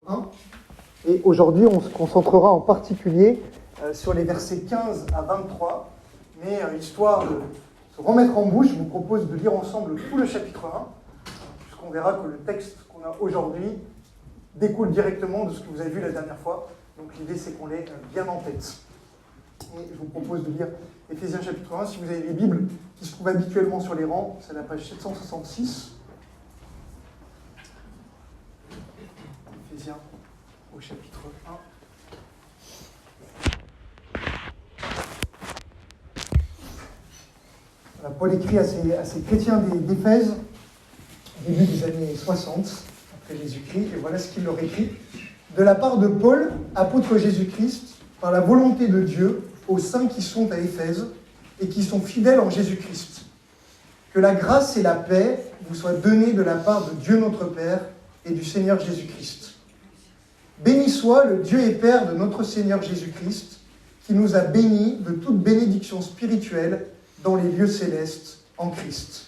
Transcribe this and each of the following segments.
1. Et aujourd'hui, on se concentrera en particulier sur les versets 15 à 23. Mais histoire de se remettre en bouche, je vous propose de lire ensemble tout le chapitre 1, puisqu'on verra que le texte qu'on a aujourd'hui découle directement de ce que vous avez vu la dernière fois. Donc l'idée, c'est qu'on l'ait bien en tête. Et je vous propose de lire Éphésiens chapitre 1. Si vous avez les Bibles qui se trouvent habituellement sur les rangs, c'est la page 766. Éphésiens au chapitre 1. Voilà, Paul écrit à ses chrétiens d'Éphèse, au début des années 60, après Jésus-Christ, et voilà ce qu'il leur écrit. De la part de Paul, apôtre Jésus-Christ, par la volonté de Dieu, aux saints qui sont à Éphèse et qui sont fidèles en Jésus-Christ. Que la grâce et la paix vous soient données de la part de Dieu notre Père et du Seigneur Jésus-Christ. Béni soit le Dieu et Père de notre Seigneur Jésus-Christ, qui nous a bénis de toute bénédiction spirituelle dans les lieux célestes en Christ.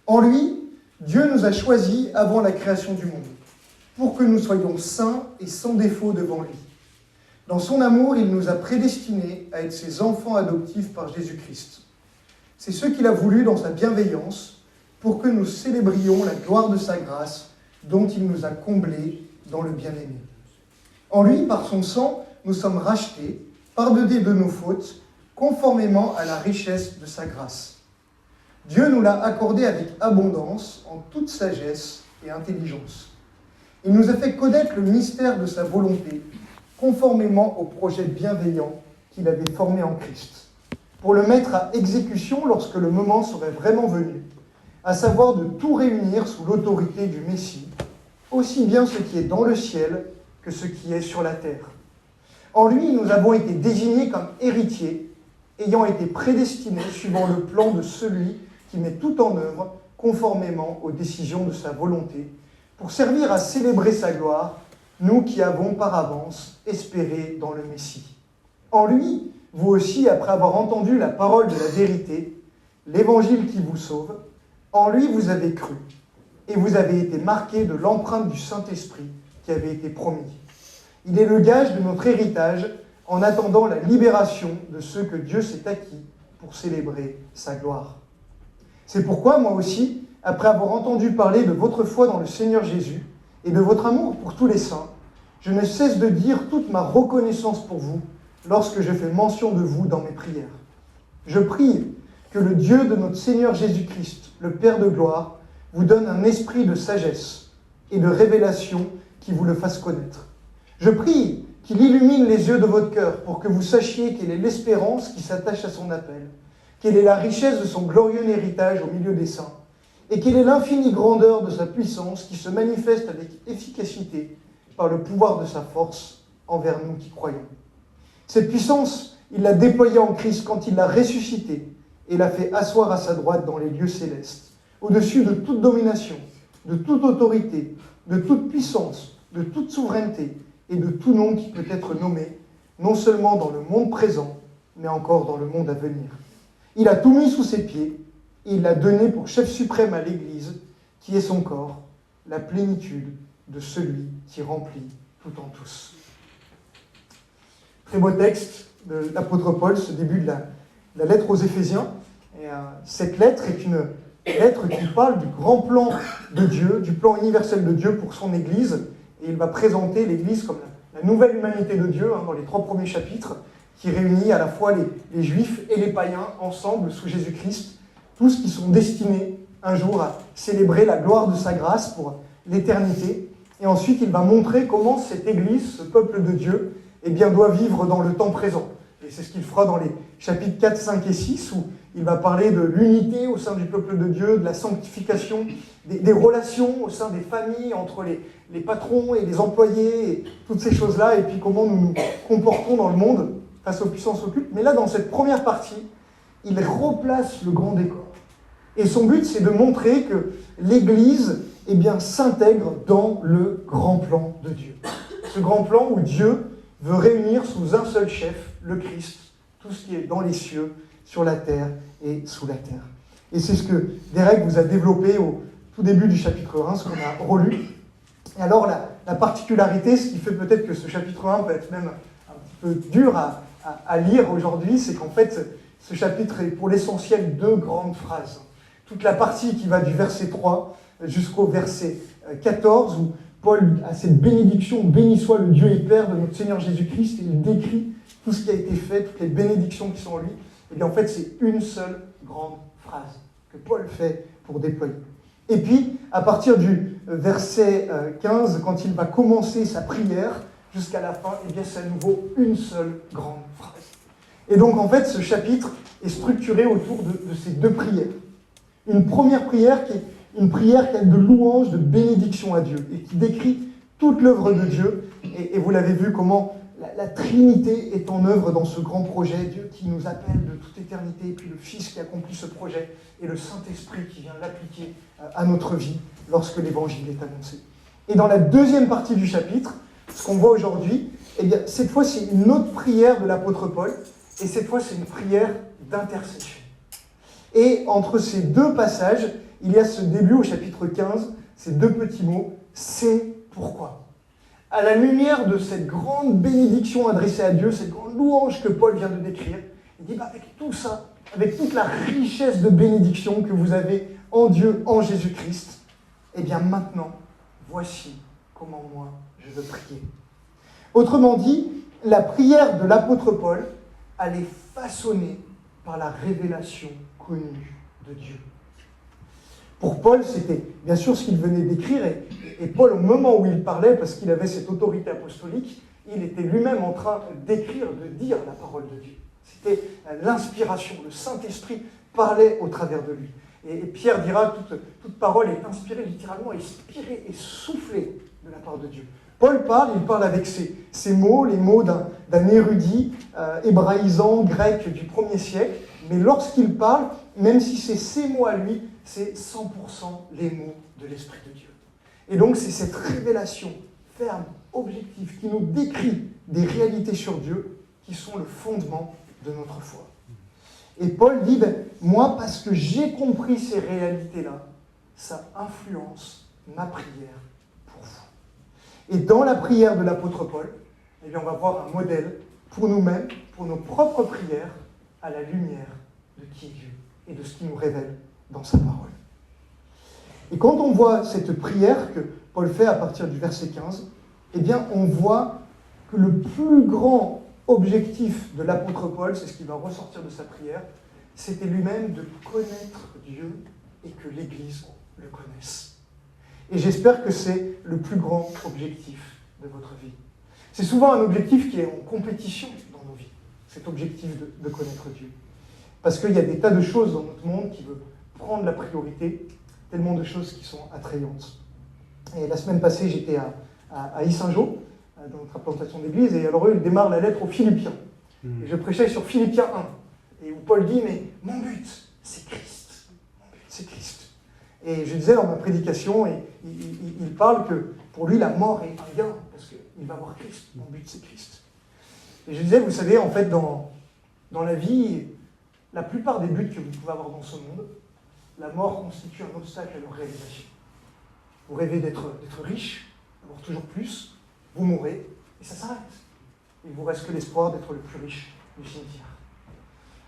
En lui, Dieu nous a choisis avant la création du monde, pour que nous soyons saints et sans défaut devant lui. Dans son amour, il nous a prédestinés à être ses enfants adoptifs par Jésus-Christ. C'est ce qu'il a voulu dans sa bienveillance, pour que nous célébrions la gloire de sa grâce, dont il nous a comblés dans le bien-aimé. En lui, par son sang, nous sommes rachetés, pardonnés de nos fautes, conformément à la richesse de sa grâce. Dieu nous l'a accordé avec abondance, en toute sagesse et intelligence. Il nous a fait connaître le mystère de sa volonté, conformément au projet bienveillant qu'il avait formé en Christ, pour le mettre à exécution lorsque le moment serait vraiment venu, à savoir de tout réunir sous l'autorité du Messie, aussi bien ce qui est dans le ciel que ce qui est sur la terre. En lui, nous avons été désignés comme héritiers, ayant été prédestinés suivant le plan de celui qui met tout en œuvre conformément aux décisions de sa volonté, pour servir à célébrer sa gloire, nous qui avons par avance espéré dans le Messie. En lui, vous aussi, après avoir entendu la parole de la vérité, l'évangile qui vous sauve, en lui vous avez cru, et vous avez été marqués de l'empreinte du Saint-Esprit qui avait été promis. Il est le gage de notre héritage en attendant la libération de ceux que Dieu s'est acquis pour célébrer sa gloire. C'est pourquoi, moi aussi, après avoir entendu parler de votre foi dans le Seigneur Jésus et de votre amour pour tous les saints, je ne cesse de dire toute ma reconnaissance pour vous lorsque je fais mention de vous dans mes prières. Je prie que le Dieu de notre Seigneur Jésus-Christ, le Père de gloire, vous donne un esprit de sagesse et de révélation qui vous le fasse connaître. Je prie qu'il illumine les yeux de votre cœur pour que vous sachiez quelle est l'espérance qui s'attache à son appel, quelle est la richesse de son glorieux héritage au milieu des saints, et quelle est l'infinie grandeur de sa puissance qui se manifeste avec efficacité par le pouvoir de sa force envers nous qui croyons. Cette puissance, il l'a déployée en Christ quand il l'a ressuscité et l'a fait asseoir à sa droite dans les lieux célestes, au-dessus de toute domination, de toute autorité, de toute puissance, de toute souveraineté et de tout nom qui peut être nommé, non seulement dans le monde présent, mais encore dans le monde à venir. Il a tout mis sous ses pieds et il l'a donné pour chef suprême à l'Église, qui est son corps, la plénitude de celui qui remplit tout en tous. Très beau texte de l'apôtre Paul, ce début de la lettre aux Éphésiens. Et, cette lettre est une lettre qui parle du grand plan de Dieu, du plan universel de Dieu pour son Église. Et il va présenter l'Église comme la nouvelle humanité de Dieu, dans les 3 premiers chapitres, qui réunit à la fois les Juifs et les païens ensemble sous Jésus-Christ, tous qui sont destinés un jour à célébrer la gloire de sa grâce pour l'éternité. Et ensuite, il va montrer comment cette Église, ce peuple de Dieu, doit vivre dans le temps présent. Et c'est ce qu'il fera dans les chapitres 4, 5 et 6, où il va parler de l'unité au sein du peuple de Dieu, de la sanctification, des relations au sein des familles, entre les patrons et les employés, et toutes ces choses-là, et puis comment nous nous comportons dans le monde face aux puissances occultes. Mais là, dans cette première partie, il replace le grand décor. Et son but, c'est de montrer que l'Église s'intègre dans le grand plan de Dieu. Ce grand plan où Dieu veut réunir sous un seul chef, le Christ, tout ce qui est dans les cieux, sur la terre et sous la terre. Et c'est ce que Derek vous a développé au tout début du chapitre 1, ce qu'on a relu. Et alors, la particularité, ce qui fait peut-être que ce chapitre 1 peut être même un petit peu dur à lire aujourd'hui, c'est qu'en fait, ce chapitre est pour l'essentiel 2 grandes phrases. Toute la partie qui va du verset 3 jusqu'au verset 14, où Paul a cette bénédiction, béni soit le Dieu et Père de notre Seigneur Jésus-Christ, et il décrit tout ce qui a été fait, toutes les bénédictions qui sont en lui. Et bien en fait, c'est une seule grande phrase que Paul fait pour déployer. Et puis, à partir du verset 15, quand il va commencer sa prière, jusqu'à la fin, et bien c'est à nouveau une seule grande phrase. Et donc en fait, ce chapitre est structuré autour de ces 2 prières. Une première prière qui est une prière qui a de louange, de bénédiction à Dieu, et qui décrit toute l'œuvre de Dieu. Et vous l'avez vu comment la Trinité est en œuvre dans ce grand projet, Dieu qui nous appelle de toute éternité, et puis le Fils qui accomplit ce projet, et le Saint-Esprit qui vient l'appliquer à notre vie lorsque l'Évangile est annoncé. Et dans la deuxième partie du chapitre, ce qu'on voit aujourd'hui, eh bien, cette fois c'est une autre prière de l'apôtre Paul, et cette fois c'est une prière d'intercession. Et entre ces 2 passages, il y a ce début au chapitre 15, ces 2 petits mots, c'est pourquoi. À la lumière de cette grande bénédiction adressée à Dieu, cette grande louange que Paul vient de décrire, il dit, avec tout ça, avec toute la richesse de bénédiction que vous avez en Dieu, en Jésus-Christ, eh bien maintenant, voici comment moi je veux prier. Autrement dit, la prière de l'apôtre Paul, elle est façonnée par la révélation connue de Dieu. Pour Paul, c'était bien sûr ce qu'il venait d'écrire, et Paul, au moment où il parlait, parce qu'il avait cette autorité apostolique, il était lui-même en train d'écrire, de dire la parole de Dieu. C'était l'inspiration, le Saint-Esprit parlait au travers de lui. Et Pierre dira, toute parole est inspirée, littéralement inspirée et soufflée de la part de Dieu. Paul parle, il parle avec ces mots, les mots d'un érudit hébraïsant, grec du 1er siècle, mais lorsqu'il parle, même si c'est ses mots à lui, c'est 100% les mots de l'Esprit de Dieu. Et donc c'est cette révélation ferme, objective, qui nous décrit des réalités sur Dieu qui sont le fondement de notre foi. Et Paul dit, moi, parce que j'ai compris ces réalités-là, ça influence ma prière pour vous. Et dans la prière de l'apôtre Paul, eh bien, on va voir un modèle pour nous-mêmes, pour nos propres prières, à la lumière de qui est Dieu et de ce qu'il nous révèle dans sa parole. Et quand on voit cette prière que Paul fait à partir du verset 15, eh bien, on voit que le plus grand objectif de l'apôtre Paul, c'est ce qui va ressortir de sa prière, c'était lui-même de connaître Dieu et que l'Église le connaisse. Et j'espère que c'est le plus grand objectif de votre vie. C'est souvent un objectif qui est en compétition dans nos vies, cet objectif de connaître Dieu. Parce qu'il y a des tas de choses dans notre monde qui veulent prendre la priorité, tellement de choses qui sont attrayantes. Et la semaine passée, j'étais à Issingeau, dans notre implantation d'église, et alors eux, ils démarrent la lettre aux Philippiens. Et je prêchais sur Philippiens 1, et où Paul dit, mais mon but, c'est Christ. Mon but, c'est Christ. Et je disais dans ma prédication, et il parle que pour lui, la mort est un gain, parce qu'il va voir Christ. Mon but, c'est Christ. Et je disais, vous savez, en fait, dans la vie, la plupart des buts que vous pouvez avoir dans ce monde, la mort constitue un obstacle à leur réalisation. Vous rêvez d'être riche, d'avoir toujours plus, vous mourrez, et ça s'arrête. Il ne vous reste que l'espoir d'être le plus riche du cimetière.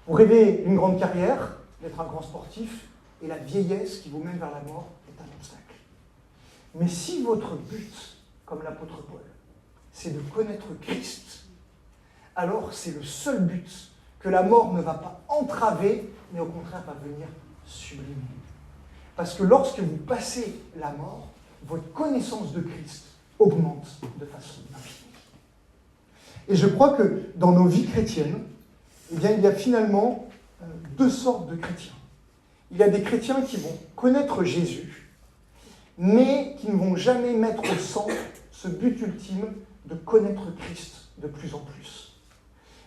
Vous rêvez d'une grande carrière, d'être un grand sportif, et la vieillesse qui vous mène vers la mort est un obstacle. Mais si votre but, comme l'apôtre Paul, c'est de connaître Christ, alors c'est le seul but que la mort ne va pas entraver, mais au contraire va venir sublimer. Parce que lorsque vous passez la mort, votre connaissance de Christ augmente de façon infinie. Et je crois que dans nos vies chrétiennes, eh bien, il y a finalement 2 sortes de chrétiens. Il y a des chrétiens qui vont connaître Jésus, mais qui ne vont jamais mettre au centre ce but ultime de connaître Christ de plus en plus.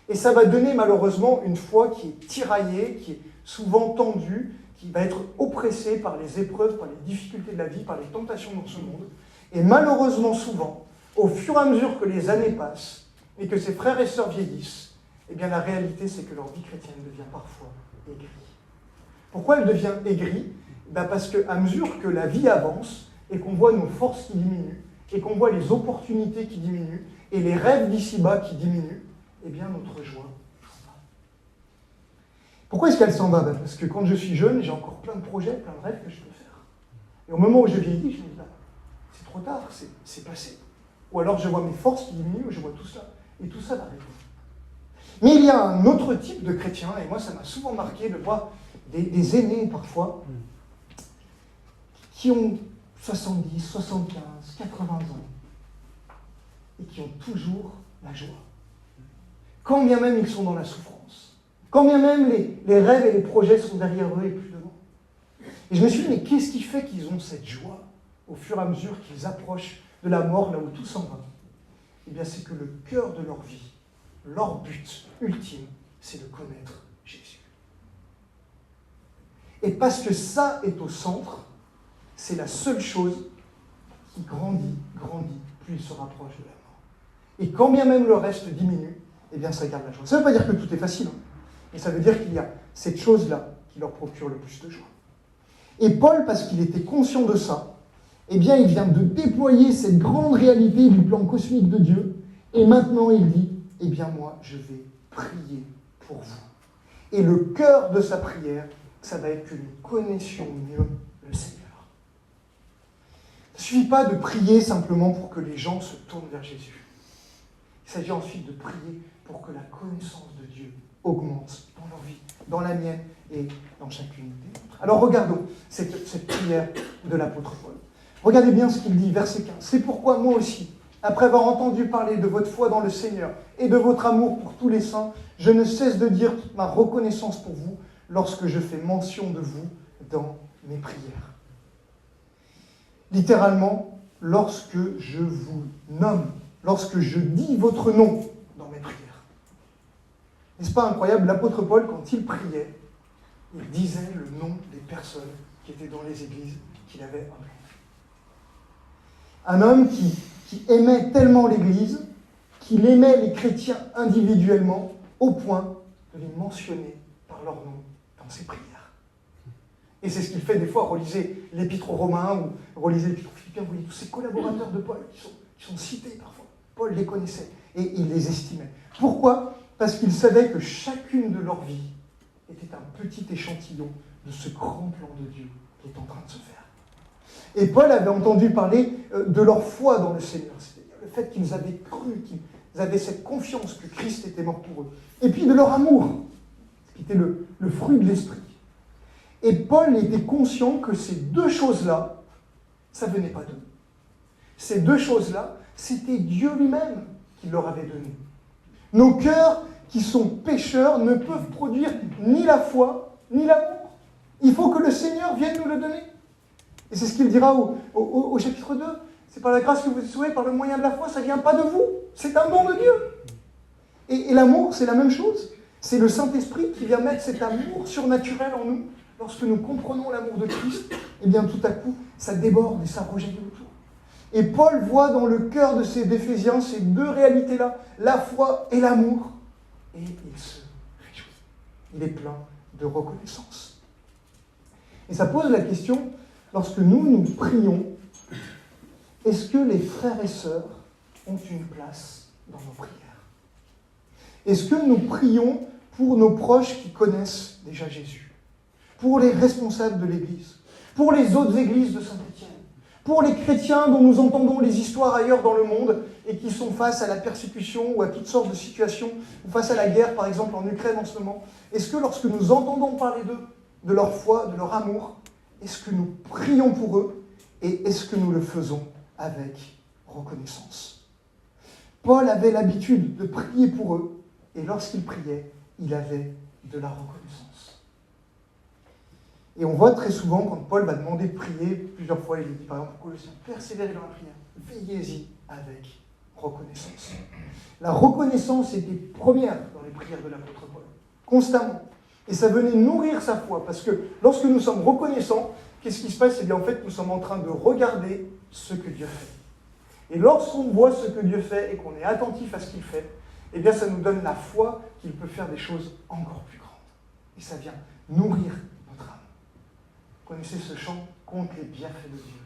Et ça va donner malheureusement une foi qui est tiraillée, qui est souvent tendue, qui va être oppressée par les épreuves, par les difficultés de la vie, par les tentations dans ce monde. Et malheureusement souvent, au fur et à mesure que les années passent et que ses frères et sœurs vieillissent, eh bien la réalité c'est que leur vie chrétienne devient parfois aigrie. Pourquoi elle devient aigrie ? Parce qu'à mesure que la vie avance et qu'on voit nos forces qui diminuent, et qu'on voit les opportunités qui diminuent et les rêves d'ici-bas qui diminuent, eh bien notre joie s'en va. Pourquoi est-ce qu'elle s'en va? Parce que quand je suis jeune, j'ai encore plein de projets, plein de rêves que je peux faire. Et au moment où je vieillis, je me dis, c'est trop tard, c'est passé. Ou alors je vois mes forces qui diminuent, je vois tout ça, et tout ça va arriver. Mais il y a un autre type de chrétien, et moi ça m'a souvent marqué de voir des aînés parfois, qui ont 70, 75, 80 ans, et qui ont toujours la joie. Quand bien même ils sont dans la souffrance, quand bien même les rêves et les projets sont derrière eux et plus devant. Et je me suis dit, mais qu'est-ce qui fait qu'ils ont cette joie au fur et à mesure qu'ils approchent de la mort, là où tout s'en va? Eh bien, c'est que le cœur de leur vie, leur but ultime, c'est de connaître Jésus. Et parce que ça est au centre, c'est la seule chose qui grandit, plus il se rapproche de la mort. Et quand bien même le reste diminue, eh bien, ça garde la joie. Ça ne veut pas dire que tout est facile, mais ça veut dire qu'il y a cette chose-là qui leur procure le plus de joie. Et Paul, parce qu'il était conscient de ça, eh bien, il vient de déployer cette grande réalité du plan cosmique de Dieu, et maintenant il dit, eh bien moi, je vais prier pour vous. Et le cœur de sa prière, ça va être que nous connaissions mieux le Seigneur. Il ne suffit pas de prier simplement pour que les gens se tournent vers Jésus. Il s'agit ensuite de prier pour que la connaissance de Dieu augmente dans leur vie, dans la mienne et dans chacune des nôtres. Alors regardons cette prière de l'apôtre Paul. Regardez bien ce qu'il dit, verset 15. « C'est pourquoi moi aussi, après avoir entendu parler de votre foi dans le Seigneur et de votre amour pour tous les saints, je ne cesse de dire toute ma reconnaissance pour vous lorsque je fais mention de vous dans mes prières. » Littéralement, lorsque je vous nomme, lorsque je dis votre nom dans mes prières. N'est-ce pas incroyable? L'apôtre Paul, quand il priait, il disait le nom des personnes qui étaient dans les églises qu'il avait implantées. Un homme qui aimait tellement l'Église, qu'il aimait les chrétiens individuellement, au point de les mentionner par leur nom dans ses prières. Et c'est ce qu'il fait des fois. Relisez l'Épître aux Romains ou relisez l'Épître aux Philippiens, vous voyez tous ces collaborateurs de Paul qui sont cités parfois. Paul les connaissait et il les estimait. Pourquoi? Parce qu'il savait que chacune de leurs vies était un petit échantillon de ce grand plan de Dieu qui est en train de se faire. Et Paul avait entendu parler de leur foi dans le Seigneur, c'est-à-dire le fait qu'ils avaient cru, qu'ils avaient cette confiance que Christ était mort pour eux. Et puis de leur amour, qui était le fruit de l'Esprit. Et Paul était conscient que ces deux choses-là, ça ne venait pas d'eux. Ces deux choses-là, c'était Dieu lui-même qui leur avait donné. Nos cœurs, qui sont pécheurs, ne peuvent produire ni la foi, ni l'amour. Il faut que le Seigneur vienne nous le donner. Et c'est ce qu'il dira au chapitre 2. C'est par la grâce que vous êtes sauvés, par le moyen de la foi, ça ne vient pas de vous. C'est un don de Dieu. Et l'amour, c'est la même chose. C'est le Saint-Esprit qui vient mettre cet amour surnaturel en nous. Lorsque nous comprenons l'amour de Christ, eh bien tout à coup, ça déborde et ça rejaillit autour. Et Paul voit dans le cœur de ces Éphésiens ces deux réalités-là, la foi et l'amour. Et il se réjouit. Il est plein de reconnaissance. Et ça pose la question, lorsque nous prions, est-ce que les frères et sœurs ont une place dans nos prières? Est-ce que nous prions pour nos proches qui connaissent déjà Jésus? Pour les responsables de l'Église? Pour les autres églises de Saint-Étienne? Pour les chrétiens dont nous entendons les histoires ailleurs dans le monde et qui sont face à la persécution ou à toutes sortes de situations, ou face à la guerre, par exemple en Ukraine en ce moment, est-ce que lorsque nous entendons parler d'eux, de leur foi, de leur amour, est-ce que nous prions pour eux et est-ce que nous le faisons avec reconnaissance? Paul avait l'habitude de prier pour eux et lorsqu'il priait, il avait de la reconnaissance. Et on voit très souvent, quand Paul va demander de prier, plusieurs fois, il dit par exemple, Colossiens, persévérez dans la prière, veillez-y avec reconnaissance. La reconnaissance était première dans les prières de l'apôtre Paul, constamment. Et ça venait nourrir sa foi, parce que lorsque nous sommes reconnaissants, qu'est-ce qui se passe? Eh bien, en fait, nous sommes en train de regarder ce que Dieu fait. Et lorsqu'on voit ce que Dieu fait et qu'on est attentif à ce qu'il fait, eh bien, ça nous donne la foi qu'il peut faire des choses encore plus grandes. Et ça vient nourrir notre âme. Vous connaissez ce chant? Compte les bienfaits de Dieu.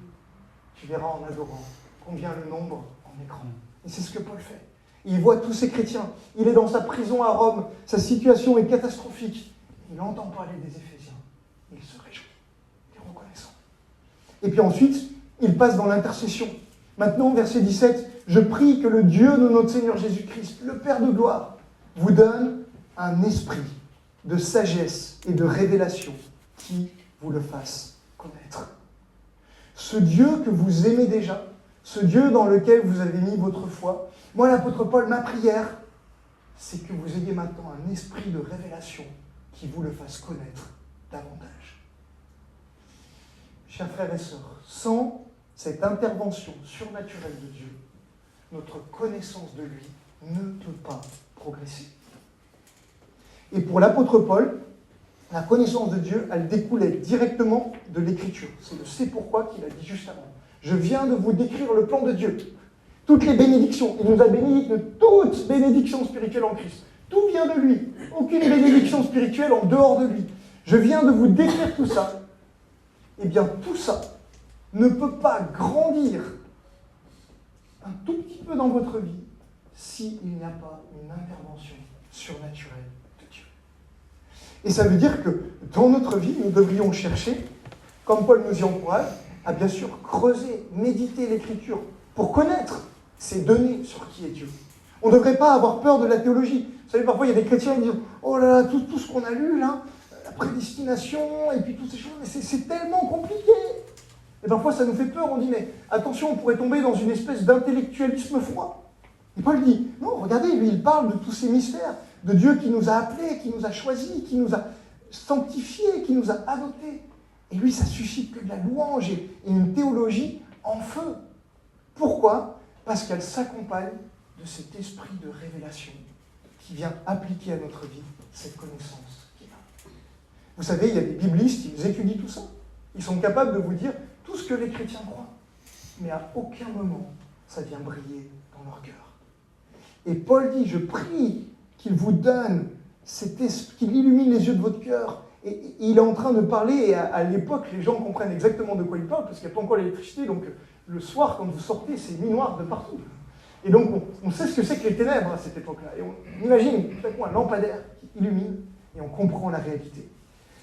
Tu verras en adorant combien le nombre en est grand. Et c'est ce que Paul fait. Il voit tous ces chrétiens. Il est dans sa prison à Rome. Sa situation est catastrophique. Il entend parler des Éphésiens. Il se réjouit. Il est reconnaissant. Et puis ensuite, il passe dans l'intercession. Maintenant, verset 17, « Je prie que le Dieu de notre Seigneur Jésus-Christ, le Père de gloire, vous donne un esprit de sagesse et de révélation qui vous le fasse connaître. » Ce Dieu que vous aimez déjà, ce Dieu dans lequel vous avez mis votre foi, moi, l'apôtre Paul, ma prière, c'est que vous ayez maintenant un esprit de révélation qui vous le fasse connaître davantage. Chers frères et sœurs, sans cette intervention surnaturelle de Dieu, notre connaissance de lui ne peut pas progresser. Et pour l'apôtre Paul, la connaissance de Dieu, elle découlait directement de l'Écriture. C'est le c'est pourquoi qu'il a dit juste avant. Je viens de vous décrire le plan de Dieu. Toutes les bénédictions. Il nous a bénis de toutes bénédictions spirituelles en Christ. Tout vient de lui. Aucune bénédiction spirituelle en dehors de lui. Je viens de vous décrire tout ça. Eh bien, tout ça ne peut pas grandir un tout petit peu dans votre vie s'il n'y a pas une intervention surnaturelle de Dieu. Et ça veut dire que dans notre vie, nous devrions chercher, comme Paul nous y encourage, à bien sûr creuser, méditer l'Écriture pour connaître ces données sur qui est Dieu. On ne devrait pas avoir peur de la théologie. Vous savez, parfois, il y a des chrétiens qui disent « Oh là là, tout ce qu'on a lu, là, la prédestination, et puis toutes ces choses, mais c'est tellement compliqué !» Et parfois, ça nous fait peur. On dit « Mais attention, on pourrait tomber dans une espèce d'intellectualisme froid. » Et Paul dit « Non, regardez, lui, il parle de tous ces mystères, de Dieu qui nous a appelés, qui nous a choisis, qui nous a sanctifiés, qui nous a adoptés. » Et lui, ça suscite que de la louange et une théologie en feu. Pourquoi ? Parce qu'elle s'accompagne de cet esprit de révélation qui vient appliquer à notre vie cette connaissance qu'il a. Vous savez, il y a des biblistes, ils étudient tout ça. Ils sont capables de vous dire tout ce que les chrétiens croient. Mais à aucun moment, ça vient briller dans leur cœur. Et Paul dit, je prie qu'il vous donne cet esprit, qu'il illumine les yeux de votre cœur. Et il est en train de parler, et à l'époque, les gens comprennent exactement de quoi il parle, parce qu'il n'y a pas encore l'électricité, donc le soir, quand vous sortez, c'est nuit noire de partout. Et donc, on sait ce que c'est que les ténèbres à cette époque-là. Et on imagine tout à coup un lampadaire qui illumine, et on comprend la réalité.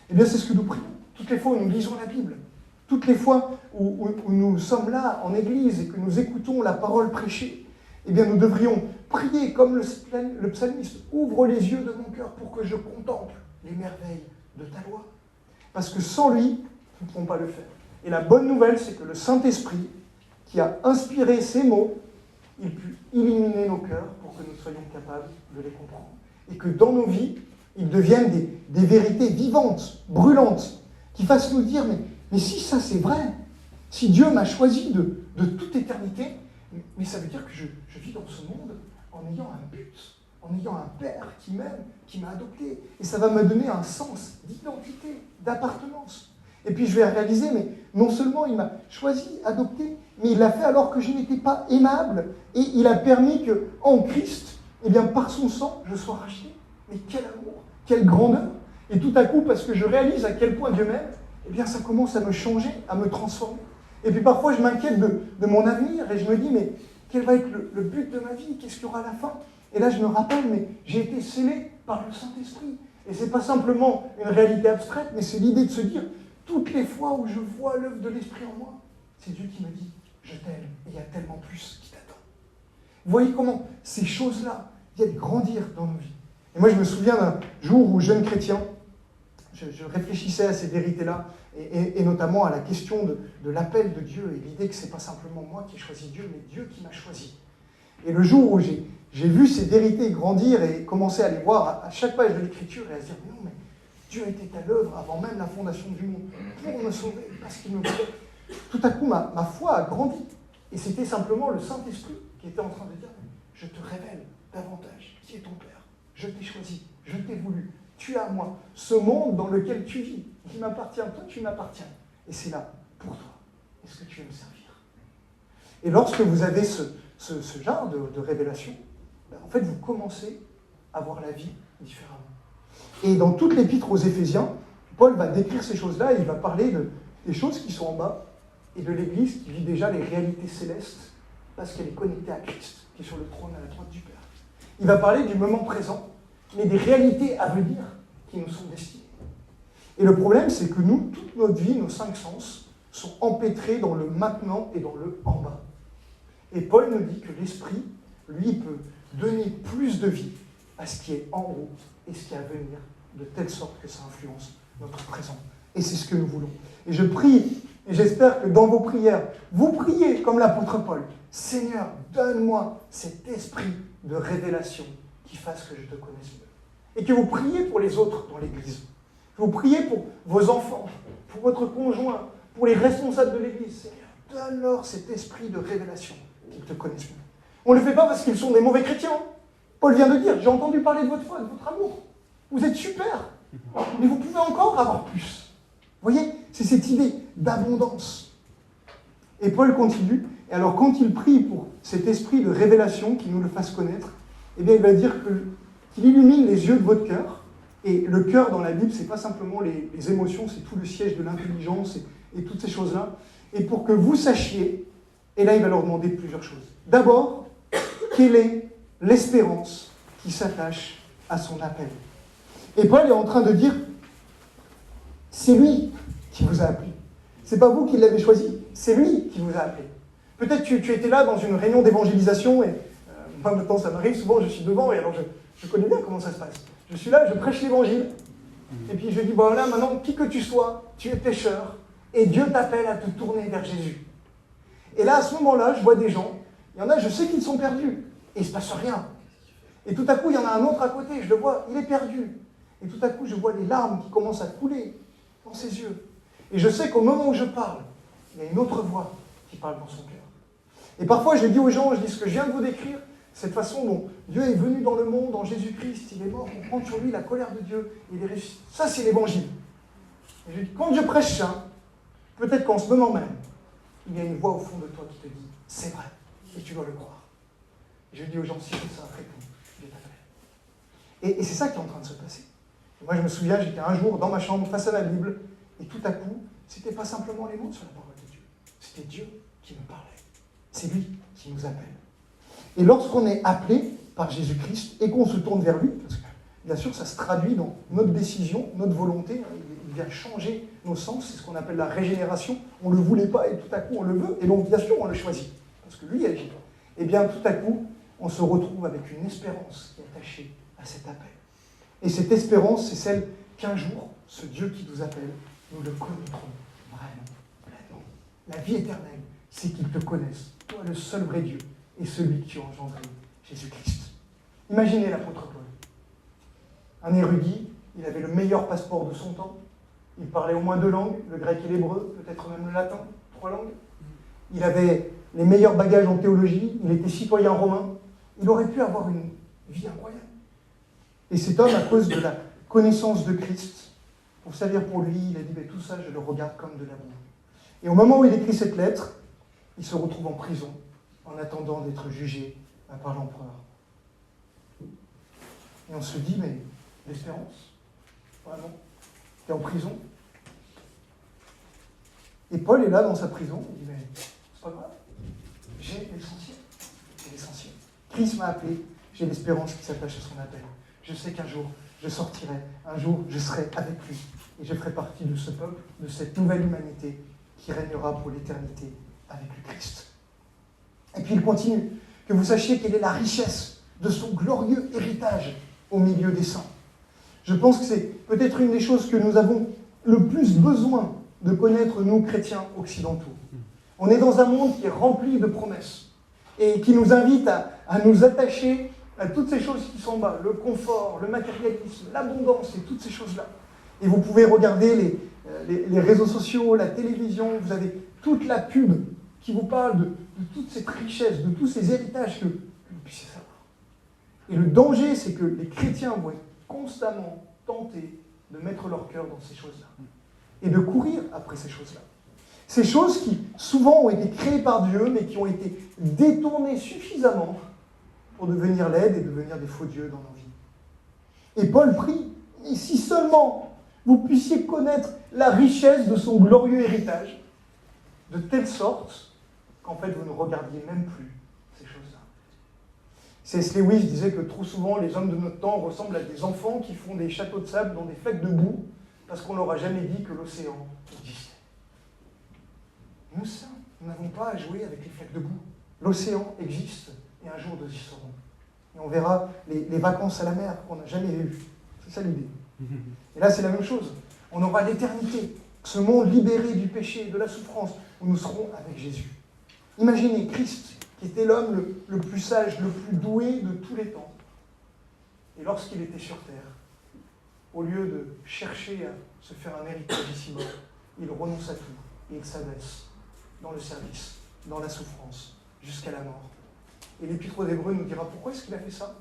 Eh bien, c'est ce que nous prions. Toutes les fois où nous lisons la Bible, toutes les fois où nous sommes là, en église, et que nous écoutons la parole prêchée, eh bien, nous devrions prier comme le psalmiste. Ouvre les yeux de mon cœur pour que je contemple les merveilles de ta loi. Parce que sans lui, nous ne pouvons pas le faire. Et la bonne nouvelle, c'est que le Saint-Esprit, qui a inspiré ces mots, il peut illuminer nos cœurs pour que nous soyons capables de les comprendre. Et que dans nos vies, ils deviennent des vérités vivantes, brûlantes, qui fassent nous dire, mais si ça c'est vrai, si Dieu m'a choisi de toute éternité, mais ça veut dire que je vis dans ce monde en ayant un but, en ayant un Père qui m'aime, qui m'a adopté. Et ça va me donner un sens d'identité, d'appartenance. Et puis je vais réaliser, mais non seulement il m'a choisi, adopté, mais il l'a fait alors que je n'étais pas aimable. Et il a permis que, en Christ, eh bien, par son sang, je sois racheté. Mais quel amour, quelle grandeur. Et tout à coup, parce que je réalise à quel point Dieu m'aime, eh bien ça commence à me changer, à me transformer. Et puis parfois, je m'inquiète de mon avenir et je me dis, mais quel va être le but de ma vie? Qu'est-ce qu'il y aura à la fin? Et là, je me rappelle, mais j'ai été scellé par le Saint-Esprit. Et ce n'est pas simplement une réalité abstraite, mais c'est l'idée de se dire, toutes les fois où je vois l'œuvre de l'Esprit en moi, c'est Dieu qui me dit, je t'aime, et il y a tellement plus qui t'attend. Vous voyez comment ces choses-là viennent grandir dans nos vies. Et moi, je me souviens d'un jour où, jeune chrétien, je réfléchissais à ces vérités-là, et notamment à la question de l'appel de Dieu, et l'idée que ce n'est pas simplement moi qui ai choisi Dieu, mais Dieu qui m'a choisi. Et le jour où j'ai vu ces vérités grandir et commencer à les voir à chaque page de l'Écriture, et à se dire, non, mais Dieu était à l'œuvre avant même la fondation du monde, pour me sauver, parce qu'il me voulait. Tout à coup, ma foi a grandi. Et c'était simplement le Saint-Esprit qui était en train de dire, je te révèle davantage qui est ton Père. Je t'ai choisi, je t'ai voulu. Tu es à moi. Ce monde dans lequel tu vis, qui m'appartient, toi, tu m'appartiens. Et c'est là, pour toi. Est-ce que tu veux me servir? Et lorsque vous avez ce genre de révélation, en fait, vous commencez à voir la vie différemment. Et dans toute l'épître aux Éphésiens, Paul va décrire ces choses-là, et il va parler des choses qui sont en bas, et de l'Église qui vit déjà les réalités célestes parce qu'elle est connectée à Christ, qui est sur le trône à la droite du Père. Il va parler du moment présent, mais des réalités à venir qui nous sont destinées. Et le problème, c'est que nous, toute notre vie, nos 5 sens, sont empêtrés dans le maintenant et dans le en bas. Et Paul nous dit que l'esprit, lui, peut donner plus de vie à ce qui est en haut et ce qui est à venir, de telle sorte que ça influence notre présent. Et c'est ce que nous voulons. Et je prie, et j'espère que dans vos prières, vous priez comme l'apôtre Paul. Seigneur, donne-moi cet esprit de révélation qui fasse que je te connaisse mieux. Et que vous priez pour les autres dans l'Église. Que vous priez pour vos enfants, pour votre conjoint, pour les responsables de l'Église. Seigneur, donne-leur cet esprit de révélation qu'ils te connaissent mieux. On ne le fait pas parce qu'ils sont des mauvais chrétiens. Paul vient de dire, j'ai entendu parler de votre foi, de votre amour. Vous êtes super, mais vous pouvez encore avoir plus. Vous voyez, c'est cette idée d'abondance. Et Paul continue, et alors quand il prie pour cet esprit de révélation qui nous le fasse connaître, eh bien il va dire qu'il illumine les yeux de votre cœur. Et le cœur dans la Bible, ce n'est pas simplement les émotions, c'est tout le siège de l'intelligence et toutes ces choses-là. Et pour que vous sachiez, et là il va leur demander plusieurs choses. D'abord, quelle est l'espérance qui s'attache à son appel. Et Paul est en train de dire, c'est lui qui vous a appelé. C'est pas vous qui l'avez choisi, c'est lui qui vous a appelé. Peut-être que tu étais là dans une réunion d'évangélisation, et moi maintenant ça m'arrive, souvent je suis devant, et alors je connais bien comment ça se passe. Je suis là, je prêche l'évangile, et puis je dis, bon voilà, maintenant, qui que tu sois, tu es pécheur, et Dieu t'appelle à te tourner vers Jésus. Et là, à ce moment-là, je vois des gens, il y en a, je sais qu'ils sont perdus, et il ne se passe rien. Et tout à coup, il y en a un autre à côté, je le vois, il est perdu. Et tout à coup, je vois les larmes qui commencent à couler dans ses yeux. Et je sais qu'au moment où je parle, il y a une autre voix qui parle dans son cœur. Et parfois, je dis aux gens, je dis ce que je viens de vous décrire, cette façon dont Dieu est venu dans le monde, en Jésus-Christ, il est mort pour prendre sur lui la colère de Dieu, il est ressuscité. Ça, c'est l'évangile. Et je dis, quand je prêche ça, peut-être qu'en ce moment même, il y a une voix au fond de toi qui te dit, c'est vrai, et tu dois le croire. Et je dis aux gens, si c'est ça, réponds, Dieu t'appelle. Et c'est ça qui est en train de se passer. Et moi, je me souviens, j'étais un jour dans ma chambre face à la Bible, et tout à coup, c'était pas simplement les mots sur la parole de Dieu, c'était Dieu qui me parlait. C'est lui qui nous appelle. Et lorsqu'on est appelé par Jésus-Christ et qu'on se tourne vers lui, parce que bien sûr ça se traduit dans notre décision, notre volonté, il vient changer nos sens, c'est ce qu'on appelle la régénération, on ne le voulait pas et tout à coup on le veut, et donc bien sûr on le choisit, parce que lui agit. Et bien tout à coup, on se retrouve avec une espérance qui est attachée à cet appel. Et cette espérance, c'est celle qu'un jour, ce Dieu qui nous appelle, nous le connaîtrons vraiment, pleinement. La vie éternelle, c'est qu'il te connaisse, toi le seul vrai Dieu, et celui qui a engendré Jésus-Christ. Imaginez l'apôtre Paul. Un érudit, il avait le meilleur passeport de son temps, il parlait au moins 2 langues, le grec et l'hébreu, peut-être même le latin, 3 langues. Il avait les meilleurs bagages en théologie, il était citoyen romain, il aurait pu avoir une vie incroyable. Et cet homme, à cause de la connaissance de Christ, pour servir pour lui, il a dit, tout ça, je le regarde comme de l'amour. Et au moment où il écrit cette lettre, il se retrouve en prison, en attendant d'être jugé par l'empereur. Et on se dit, mais l'espérance, vraiment, t'es en prison. Et Paul est là dans sa prison, il dit, mais c'est pas grave, j'ai l'essentiel. J'ai l'essentiel. Christ m'a appelé, j'ai l'espérance qui s'attache à son appel. Je sais qu'un jour, je sortirai, un jour, je serai avec lui, et je ferai partie de ce peuple, de cette nouvelle humanité qui régnera pour l'éternité avec le Christ. Et puis il continue, que vous sachiez quelle est la richesse de son glorieux héritage au milieu des saints. Je pense que c'est peut-être une des choses que nous avons le plus besoin de connaître, nous, chrétiens occidentaux. On est dans un monde qui est rempli de promesses et qui nous invite à nous attacher à toutes ces choses qui sont en bas, le confort, le matérialisme, l'abondance et toutes ces choses-là. Et vous pouvez regarder les réseaux sociaux, la télévision, vous avez toute la pub qui vous parle de toute cette richesse, de tous ces héritages que vous puissiez savoir. Et le danger, c'est que les chrétiens vont être constamment tentés de mettre leur cœur dans ces choses-là et de courir après ces choses-là. Ces choses qui, souvent, ont été créées par Dieu, mais qui ont été détournées suffisamment pour devenir laides et devenir des faux dieux dans nos vies. Et Paul prie, et si seulement vous puissiez connaître la richesse de son glorieux héritage, de telle sorte qu'en fait, vous ne regardiez même plus C.S. Lewis disait que trop souvent, les hommes de notre temps ressemblent à des enfants qui font des châteaux de sable dans des flaques de boue parce qu'on leur a jamais dit que l'océan existait. Nous, ça, nous n'avons pas à jouer avec les flaques de boue. L'océan existe et un jour nous y serons. Et on verra les vacances à la mer qu'on n'a jamais vues. C'est ça l'idée. Et là, c'est la même chose. On aura l'éternité, ce monde libéré du péché et de la souffrance, où nous serons avec Jésus. Imaginez Christ, qui était l'homme le plus sage, le plus doué de tous les temps. Et lorsqu'il était sur terre, au lieu de chercher à se faire un héritage ici-bas, il renonce à tout et il s'abaisse dans le service, dans la souffrance, jusqu'à la mort. Et l'Épître aux Hébreux nous dira pourquoi est-ce qu'il a fait ça ?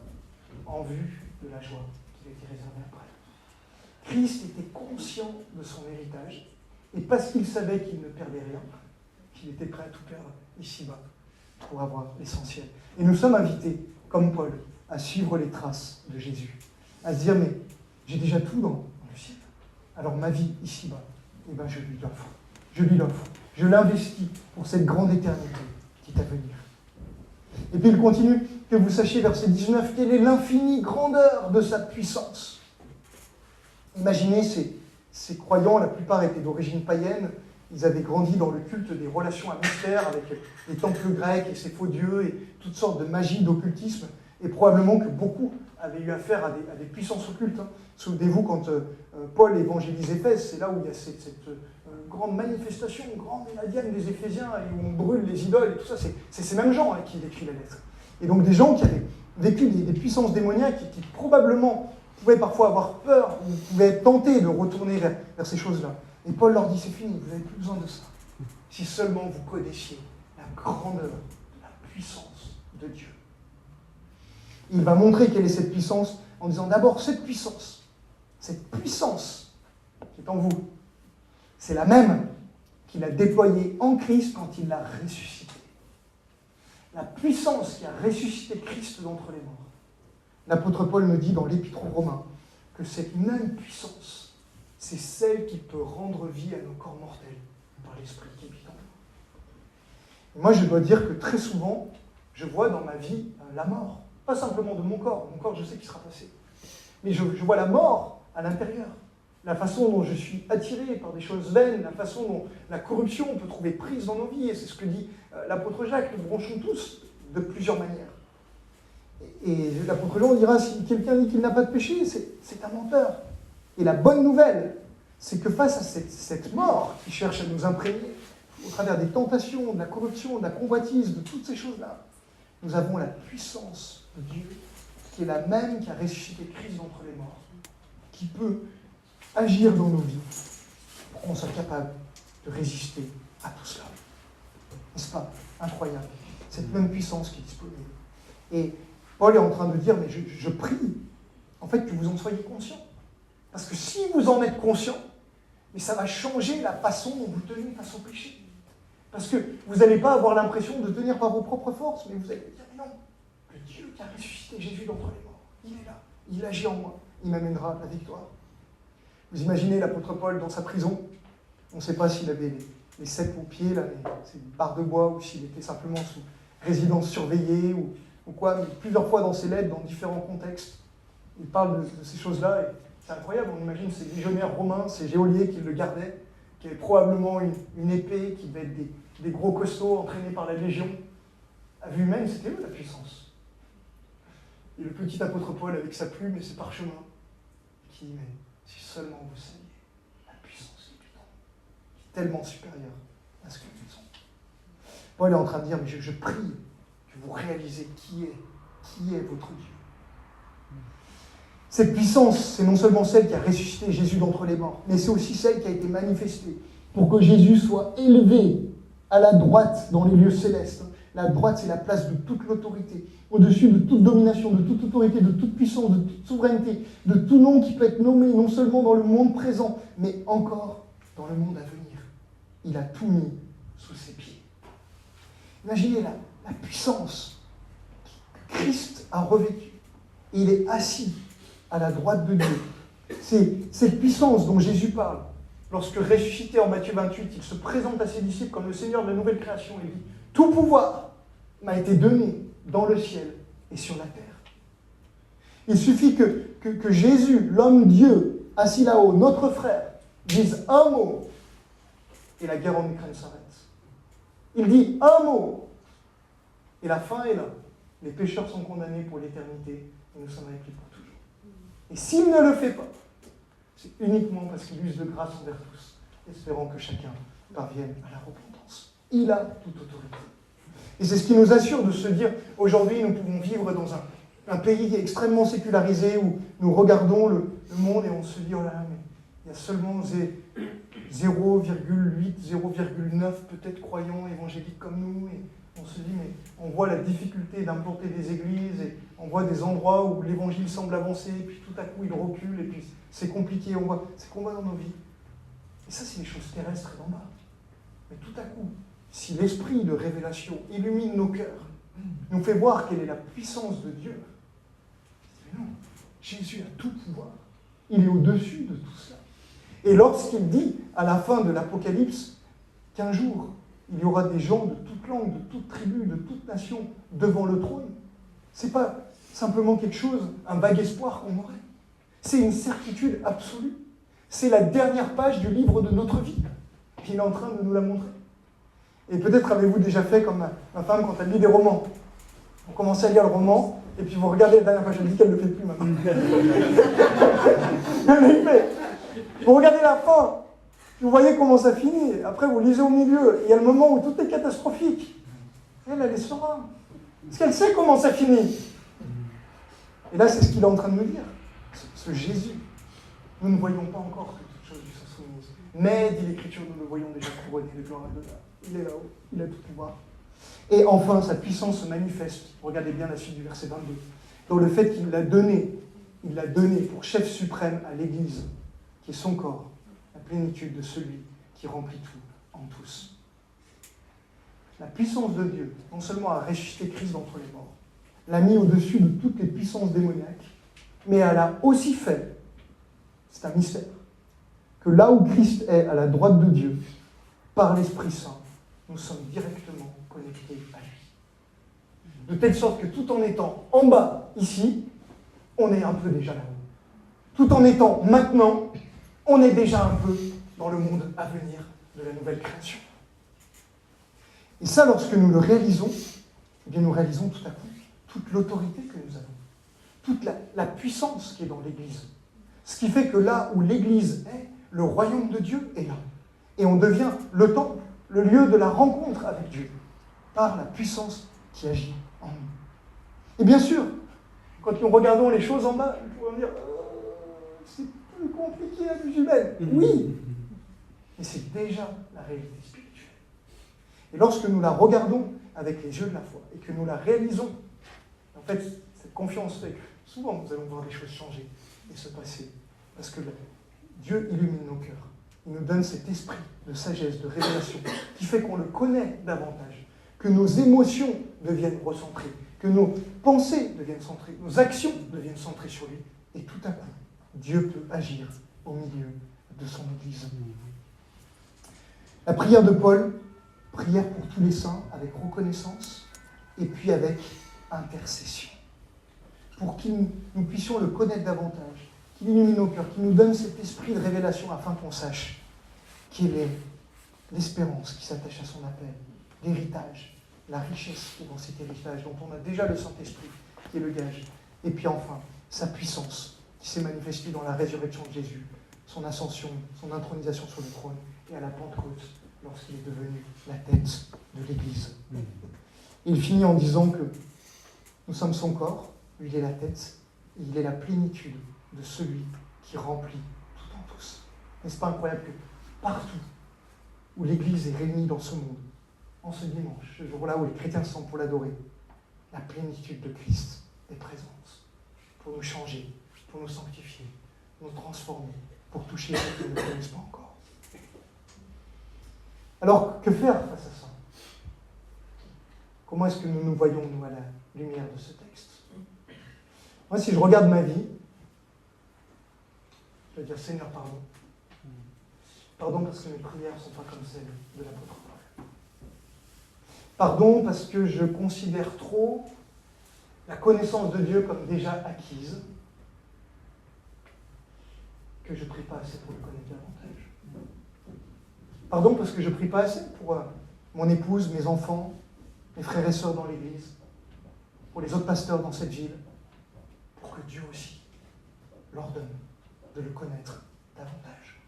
En vue de la joie qui lui était réservée après. Christ était conscient de son héritage, et parce qu'il savait qu'il ne perdait rien, qu'il était prêt à tout perdre ici-bas pour avoir l'essentiel. Et nous sommes invités, comme Paul, à suivre les traces de Jésus, à se dire, mais j'ai déjà tout dans le ciel, alors ma vie ici-bas, eh ben je lui l'offre, je l'investis pour cette grande éternité qui est à venir. Et puis il continue, que vous sachiez, verset 19, quelle est l'infinie grandeur de sa puissance. Imaginez ces croyants, la plupart étaient d'origine païenne, ils avaient grandi dans le culte des relations à mystère avec les temples grecs et ces faux dieux et toutes sortes de magie, d'occultisme, et probablement que beaucoup avaient eu affaire à des puissances occultes. Souvenez-vous, quand Paul évangélise Éphèse, c'est là où il y a cette grande manifestation, grande méladienne des Éphésiens, et où on brûle les idoles et tout ça, c'est ces mêmes gens qui écrivent la lettre. Et donc des gens qui avaient vécu des puissances démoniaques et qui probablement pouvaient parfois avoir peur, ou pouvaient être tentés de retourner vers ces choses-là. Et Paul leur dit, c'est fini, vous n'avez plus besoin de ça. Si seulement vous connaissiez la grandeur de la puissance de Dieu. Il va montrer quelle est cette puissance en disant d'abord, cette puissance qui est en vous, c'est la même qu'il a déployée en Christ quand il l'a ressuscité. La puissance qui a ressuscité Christ d'entre les morts. L'apôtre Paul nous dit dans l'Épître aux Romains que cette même puissance, c'est celle qui peut rendre vie à nos corps mortels par l'Esprit qui habite en nous. Et moi, je dois dire que très souvent, je vois dans ma vie la mort. Pas simplement de mon corps je sais qu'il sera passé. Mais je vois la mort à l'intérieur. La façon dont je suis attiré par des choses vaines, la façon dont la corruption peut trouver prise dans nos vies, et c'est ce que dit l'apôtre Jacques, nous bronchons tous de plusieurs manières. Et l'apôtre Jean dira, si quelqu'un dit qu'il n'a pas de péché, c'est un menteur. Et la bonne nouvelle, c'est que face à cette mort qui cherche à nous imprégner, au travers des tentations, de la corruption, de la convoitise, de toutes ces choses-là, nous avons la puissance de Dieu, qui est la même qui a ressuscité Christ d'entre les morts, qui peut agir dans nos vies pour qu'on soit capable de résister à tout cela. N'est-ce pas incroyable, cette même puissance qui est disponible. Et Paul est en train de dire, mais je prie, en fait, que vous en soyez conscients. Parce que si vous en êtes conscients, mais ça va changer la façon dont vous tenez face au péché. Parce que vous n'allez pas avoir l'impression de tenir par vos propres forces, mais vous allez dire, mais non, le Dieu qui a ressuscité Jésus d'entre les morts, il est là, il agit en moi, il m'amènera la victoire. Vous imaginez l'apôtre Paul dans sa prison, on ne sait pas s'il avait les 7 aux pieds, là, ces barres de bois, ou s'il était simplement sous résidence surveillée, ou quoi, mais plusieurs fois dans ses lettres, dans différents contextes, il parle de ces choses-là, et c'est incroyable, on imagine ces légionnaires romains, ces geôliers qui le gardaient, qui avaient probablement une épée, qui devaient être des gros costauds entraînés par la Légion. À vue humaine, c'était eux la puissance. Et le petit apôtre Paul, avec sa plume et ses parchemins, qui dit, mais si seulement vous saviez la puissance du temps, qui est tellement supérieure à ce que nous sommes. Paul est en train de dire, mais je prie que vous réalisez qui est votre Dieu. Cette puissance, c'est non seulement celle qui a ressuscité Jésus d'entre les morts, mais c'est aussi celle qui a été manifestée pour que Jésus soit élevé à la droite dans les lieux célestes. La droite, c'est la place de toute l'autorité, au-dessus de toute domination, de toute autorité, de toute puissance, de toute souveraineté, de tout nom qui peut être nommé non seulement dans le monde présent, mais encore dans le monde à venir. Il a tout mis sous ses pieds. Imaginez la puissance que Christ a revêtue. Il est assis à la droite de Dieu. C'est cette puissance dont Jésus parle. Lorsque ressuscité en Matthieu 28, il se présente à ses disciples comme le Seigneur de la nouvelle création. Il dit, tout pouvoir m'a été donné dans le ciel et sur la terre. Il suffit que Jésus, l'homme Dieu, assis là-haut, notre frère, dise un mot, et la guerre en Ukraine s'arrête. Il dit un mot, et la fin est là. Les pécheurs sont condamnés pour l'éternité, et nous sommes avec lui pour toujours. Et s'il ne le fait pas, c'est uniquement parce qu'il use de grâce envers tous, espérant que chacun parvienne à la repentance. Il a toute autorité. Et c'est ce qui nous assure de se dire, aujourd'hui, nous pouvons vivre dans un pays extrêmement sécularisé où nous regardons le monde et on se dit, oh là là, mais il y a seulement 0,8, 0,9 peut-être croyants évangéliques comme nous. Et on se dit, mais on voit la difficulté d'implanter des églises et on voit des endroits où l'évangile semble avancer et puis tout à coup il recule et puis c'est compliqué. C'est ce qu'on voit dans nos vies. Et ça, c'est les choses terrestres d'en bas. Mais tout à coup, si l'esprit de révélation illumine nos cœurs, nous fait voir quelle est la puissance de Dieu, mais non, Jésus a tout pouvoir. Il est au-dessus de tout cela. Et lorsqu'il dit, à la fin de l'Apocalypse, qu'un jour, il y aura des gens de toute langue, de toute tribu, de toute nation devant le trône, ce n'est pas simplement quelque chose, un vague espoir qu'on aurait. C'est une certitude absolue. C'est la dernière page du livre de notre vie. Il est en train de nous la montrer. Et peut-être avez-vous déjà fait comme ma femme quand elle lit des romans. Vous commencez à lire le roman, et puis vous regardez la dernière page, elle dit qu'elle ne le fait plus maintenant. Elle le fait. Vous regardez la fin, vous voyez comment ça finit. Après, vous lisez au milieu, et il y a le moment où tout est catastrophique. Elle est sereine. Parce qu'elle sait comment ça finit. Et là, c'est ce qu'il est en train de nous dire. Ce Jésus, nous ne voyons pas encore que toutes choses lui sont soumises. Mais, dit l'Écriture, nous le voyons déjà couronné de gloire et d'honneur. Il est là-haut, il a tout pouvoir. Et enfin, sa puissance se manifeste. Regardez bien la suite du verset 22. Dans le fait qu'il l'a donné pour chef suprême à l'Église, qui est son corps, la plénitude de celui qui remplit tout en tous. La puissance de Dieu, non seulement a ressuscité Christ d'entre les morts, l'a mis au-dessus de toutes les puissances démoniaques, mais elle a aussi fait, c'est un mystère, que là où Christ est à la droite de Dieu, par l'Esprit Saint, nous sommes directement connectés à lui. De telle sorte que tout en étant en bas, ici, on est un peu déjà là-haut. Tout en étant maintenant, on est déjà un peu dans le monde à venir de la nouvelle création. Et ça, lorsque nous le réalisons, eh bien nous réalisons tout à coup toute l'autorité que nous avons, toute la puissance qui est dans l'Église. Ce qui fait que là où l'Église est, le royaume de Dieu est là. Et on devient le temple, le lieu de la rencontre avec Dieu, par la puissance qui agit en nous. Et bien sûr, quand nous regardons les choses en bas, nous pouvons dire c'est plus compliqué à vue humaine. Oui, mais c'est déjà la réalité spirituelle. Et lorsque nous la regardons avec les yeux de la foi et que nous la réalisons, en fait, cette confiance fait que souvent nous allons voir des choses changer et se passer. Parce que Dieu illumine nos cœurs. Il nous donne cet esprit de sagesse, de révélation, qui fait qu'on le connaît davantage, que nos émotions deviennent recentrées, que nos pensées deviennent centrées, nos actions deviennent centrées sur lui. Et tout à coup, Dieu peut agir au milieu de son Église. La prière de Paul, prière pour tous les saints, avec reconnaissance, et puis avec intercession. Pour que nous puissions le connaître davantage, qu'il illumine nos cœurs, qu'il nous donne cet esprit de révélation afin qu'on sache quelle est l'espérance qui s'attache à son appel, l'héritage, la richesse qui est dans cet héritage dont on a déjà le Saint-Esprit, qui est le gage. Et puis enfin, sa puissance qui s'est manifestée dans la résurrection de Jésus, son ascension, son intronisation sur le trône, et à la Pentecôte, lorsqu'il est devenu la tête de l'Église. Il finit en disant que nous sommes son corps, lui il est la tête, et il est la plénitude de celui qui remplit tout en tous. N'est-ce pas incroyable que partout où l'Église est réunie dans ce monde, en ce dimanche, ce jour-là où les chrétiens sont pour l'adorer, la plénitude de Christ est présente pour nous changer, pour nous sanctifier, pour nous transformer, pour toucher ceux qui ne connaissent pas encore. Alors, que faire face à ça? Comment est-ce que nous nous voyons, nous, à la lumière de ce texte? Moi, si je regarde ma vie, je vais dire, Seigneur, pardon. Pardon parce que mes prières ne sont pas comme celles de l'apôtre Paul. Pardon parce que je considère trop la connaissance de Dieu comme déjà acquise, que je ne prie pas assez pour le connaître davantage. Pardon, parce que je ne prie pas assez pour mon épouse, mes enfants, mes frères et sœurs dans l'Église, pour les autres pasteurs dans cette ville, pour que Dieu aussi leur donne de le connaître davantage.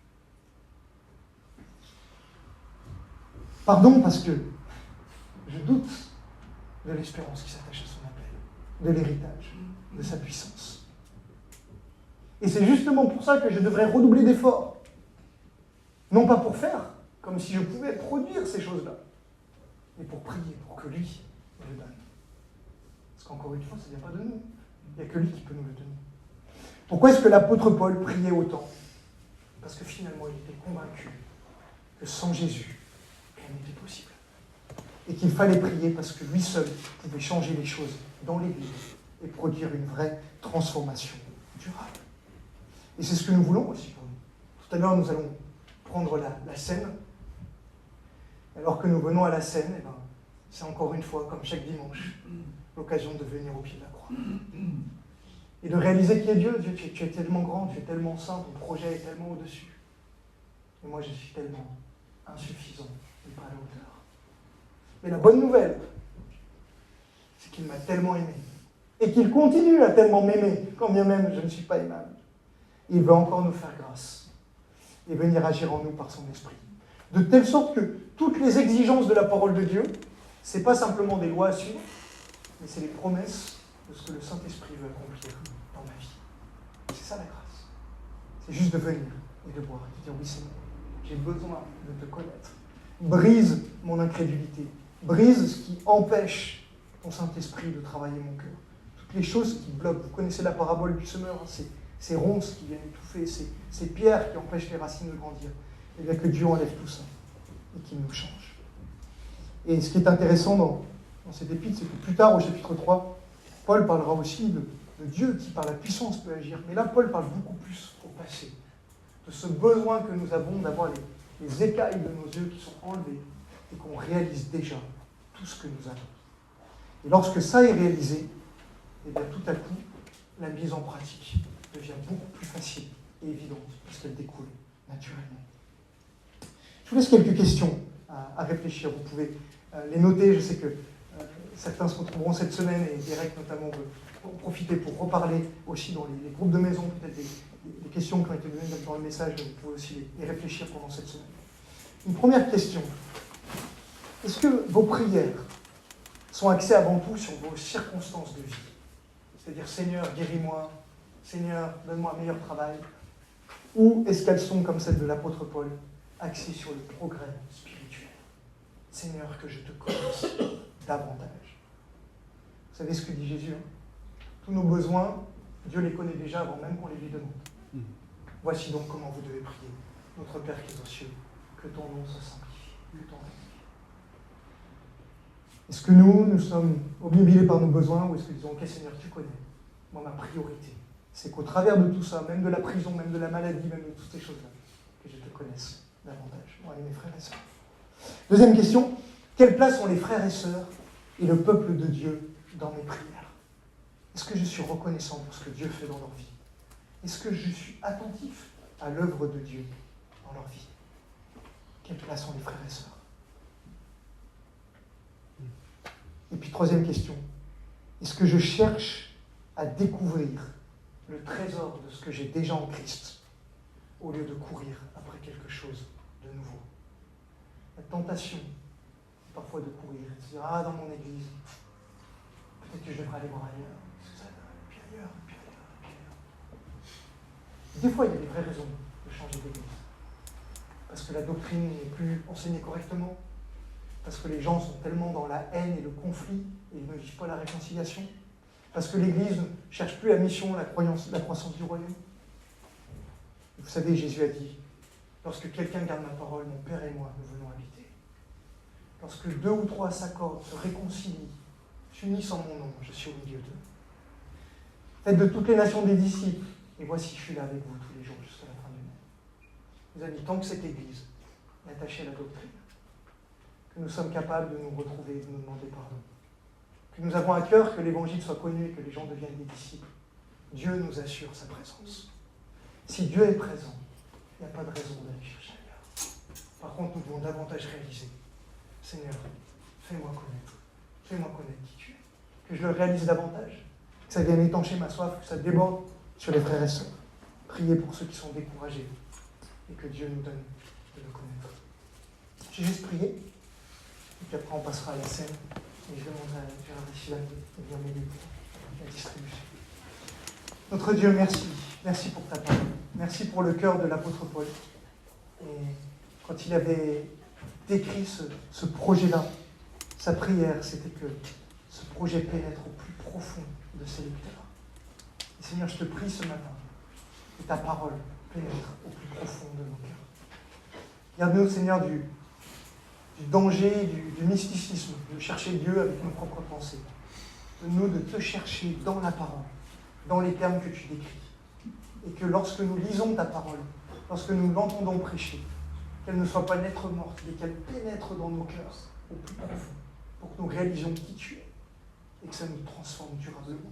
Pardon, parce que je doute de l'espérance qui s'attache à son appel, de l'héritage, de sa puissance. Et c'est justement pour ça que je devrais redoubler d'efforts. Non pas pour faire, comme si je pouvais produire ces choses-là, mais pour prier, pour que lui me le donne. Parce qu'encore une fois, ça ne vient pas de nous. Il n'y a que lui qui peut nous le donner. Pourquoi est-ce que l'apôtre Paul priait autant? Parce que finalement, il était convaincu que sans Jésus, rien n'était possible. Et qu'il fallait prier parce que lui seul pouvait changer les choses dans l'Église et produire une vraie transformation durable. Et c'est ce que nous voulons aussi pour nous. Tout à l'heure, nous allons prendre la scène. Alors que nous venons à la scène, eh ben, c'est encore une fois, comme chaque dimanche, l'occasion de venir au pied de la croix. Et de réaliser qui est Dieu. Dieu, tu es tellement grand, tu es tellement saint, ton projet est tellement au-dessus. Et moi, je suis tellement insuffisant et pas à la hauteur. Mais la bonne nouvelle, c'est qu'il m'a tellement aimé. Et qu'il continue à tellement m'aimer, quand bien même je ne suis pas aimable. Il veut encore nous faire grâce et venir agir en nous par son esprit. De telle sorte que toutes les exigences de la parole de Dieu, ce n'est pas simplement des lois à suivre, mais c'est les promesses de ce que le Saint-Esprit veut accomplir dans ma vie. C'est ça la grâce. C'est juste de venir et de boire et de dire oui Seigneur, j'ai besoin de te connaître. Brise mon incrédulité. Brise ce qui empêche ton Saint-Esprit de travailler mon cœur. Toutes les choses qui bloquent. Vous connaissez la parabole du semeur, hein, ces ronces qui viennent étouffer, ces pierres qui empêchent les racines de grandir. Et bien que Dieu enlève tout ça et qu'il nous change. Et ce qui est intéressant dans cette épître, c'est que plus tard, au chapitre 3, Paul parlera aussi de Dieu qui, par la puissance, peut agir. Mais là, Paul parle beaucoup plus au passé, de ce besoin que nous avons d'avoir les écailles de nos yeux qui sont enlevées et qu'on réalise déjà tout ce que nous avons. Et lorsque ça est réalisé, et bien tout à coup, la mise en pratique devient beaucoup plus facile et évidente parce qu'elle découle naturellement. Je vous laisse quelques questions à réfléchir. Vous pouvez les noter. Je sais que certains se retrouveront cette semaine et Derek notamment veut en profiter pour reparler aussi dans les groupes de maison, peut-être des questions qui ont été données dans le message. Vous pouvez aussi les réfléchir pendant cette semaine. Une première question. Est-ce que vos prières sont axées avant tout sur vos circonstances de vie? C'est-à-dire, Seigneur, guéris-moi, Seigneur, donne-moi un meilleur travail. Ou est-ce qu'elles sont, comme celle de l'apôtre Paul, axées sur le progrès spirituel? Seigneur, que je te connaisse davantage. Vous savez ce que dit Jésus, hein? Tous nos besoins, Dieu les connaît déjà avant même qu'on les lui demande. Voici donc comment vous devez prier. Notre Père qui est aux cieux, que ton nom soit sanctifié, que ton règne vienne. Est-ce que nous sommes obnubilés par nos besoins ou est-ce que nous disons, ok Seigneur, tu connais, moi ma priorité, c'est qu'au travers de tout ça, même de la prison, même de la maladie, même de toutes ces choses-là, que je te connaisse davantage, moi et mes frères et sœurs. Deuxième question, quelle place ont les frères et sœurs et le peuple de Dieu dans mes prières? Est-ce que je suis reconnaissant pour ce que Dieu fait dans leur vie? Est-ce que je suis attentif à l'œuvre de Dieu dans leur vie? Quelle place ont les frères et sœurs? Et puis troisième question, est-ce que je cherche à découvrir le trésor de ce que j'ai déjà en Christ au lieu de courir après quelque chose de nouveau? La tentation, parfois de courir et de se dire, ah, dans mon église, peut-être que je devrais aller voir ailleurs, puis ailleurs, puis ailleurs, puis ailleurs. Des fois, il y a des vraies raisons de changer d'église. Parce que la doctrine n'est plus enseignée correctement, parce que les gens sont tellement dans la haine et le conflit, et ils ne vivent pas la réconciliation, parce que l'Église ne cherche plus la mission, la croissance du royaume. Vous savez, Jésus a dit, lorsque quelqu'un garde ma parole, mon Père et moi, nous venons habiter. Lorsque 2 ou 3 s'accordent, se réconcilient, s'unissent en mon nom, je suis au milieu d'eux. Faites de toutes les nations des disciples, et voici, je suis là avec vous tous les jours jusqu'à la fin du monde. Vous avez dit, tant que cette Église est attachée à la doctrine, que nous sommes capables de nous retrouver et de nous demander pardon. que nous avons à cœur que l'Évangile soit connu et que les gens deviennent des disciples, Dieu nous assure sa présence. Si Dieu est présent, il n'y a pas de raison d'aller chercher ailleurs. Par contre, nous devons davantage réaliser, Seigneur, fais-moi connaître qui tu es. Que je le réalise davantage, que ça vienne étancher ma soif, que ça déborde sur les frères et sœurs. Priez pour ceux qui sont découragés et que Dieu nous donne de le connaître. J'ai juste prié, et puis après on passera à la scène, et je demande à Gérard Sylvain de venir m'aider pour la distribution. Notre Dieu, merci. Merci pour ta parole. Merci pour le cœur de l'apôtre Paul. Et quand il avait décrit ce projet-là, sa prière, c'était que ce projet pénètre au plus profond de ses lecteurs. Et Seigneur, je te prie ce matin que ta parole pénètre au plus profond de nos cœurs. Garde-nous, Seigneur, du danger, du mysticisme, de chercher Dieu avec nos propres pensées. Donne-nous de te chercher dans la parole, dans les termes que tu décris. Et que lorsque nous lisons ta parole, lorsque nous l'entendons prêcher, qu'elle ne soit pas lettre morte, mais qu'elle pénètre dans nos cœurs au plus profond, pour que nous réalisions qui tu es, et que ça nous transforme durablement.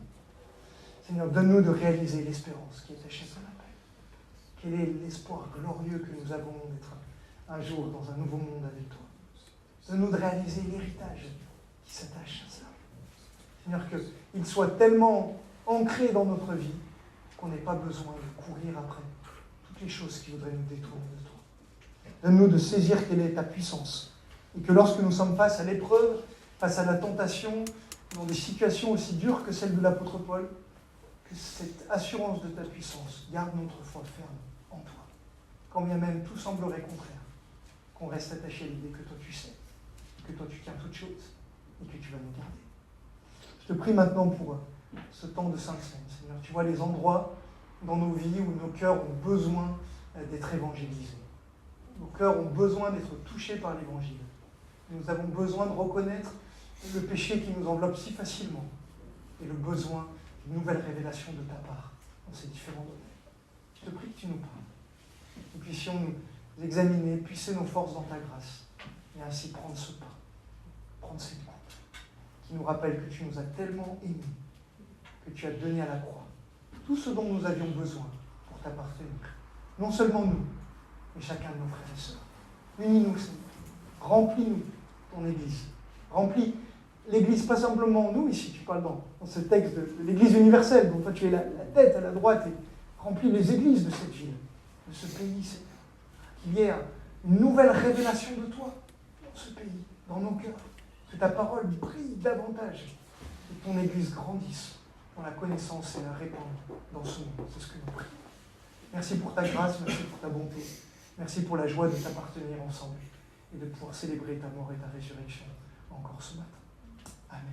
Seigneur, donne-nous de réaliser l'espérance qui est cachée sous la paix. Quel est l'espoir glorieux que nous avons d'être un jour dans un nouveau monde avec toi. Donne-nous de réaliser l'héritage qui s'attache à ça. Seigneur, qu'il soit tellement ancré dans notre vie qu'on n'ait pas besoin de courir après toutes les choses qui voudraient nous détourner de toi. Donne-nous de saisir quelle est ta puissance. Et que lorsque nous sommes face à l'épreuve, face à la tentation, dans des situations aussi dures que celle de l'apôtre Paul, que cette assurance de ta puissance garde notre foi ferme en toi. Quand bien même tout semblerait contraire, qu'on reste attaché à l'idée que toi tu sais, que toi tu tiens toutes choses et que tu vas nous garder. Je te prie maintenant pour ce temps de Sainte Seine, Seigneur. Tu vois les endroits dans nos vies où nos cœurs ont besoin d'être évangélisés. Nos cœurs ont besoin d'être touchés par l'Évangile. Nous avons besoin de reconnaître le péché qui nous enveloppe si facilement et le besoin d'une nouvelle révélation de ta part dans ces différents domaines. Je te prie que tu nous parles. Que nous puissions nous examiner, puiser nos forces dans ta grâce et ainsi prendre ce pas, prendre cette coupe qui nous rappelle que tu nous as tellement aimés, que tu as donné à la croix tout ce dont nous avions besoin pour t'appartenir. Non seulement nous, mais chacun de nos frères et sœurs. Unis-nous, Seigneur. Remplis-nous ton Église. Remplis l'Église, pas simplement nous, ici, tu parles dans ce texte de l'Église universelle, dont toi tu es la tête à la droite, et remplis les églises de cette ville, de ce pays, Seigneur. Qu'il y ait une nouvelle révélation de toi dans ce pays, dans nos cœurs. Que ta parole brille davantage, que ton Église grandisse dans la connaissance et la répandre dans ce monde. C'est ce que nous prions. Merci pour ta grâce, merci pour ta bonté. Merci pour la joie de t'appartenir ensemble et de pouvoir célébrer ta mort et ta résurrection encore ce matin. Amen.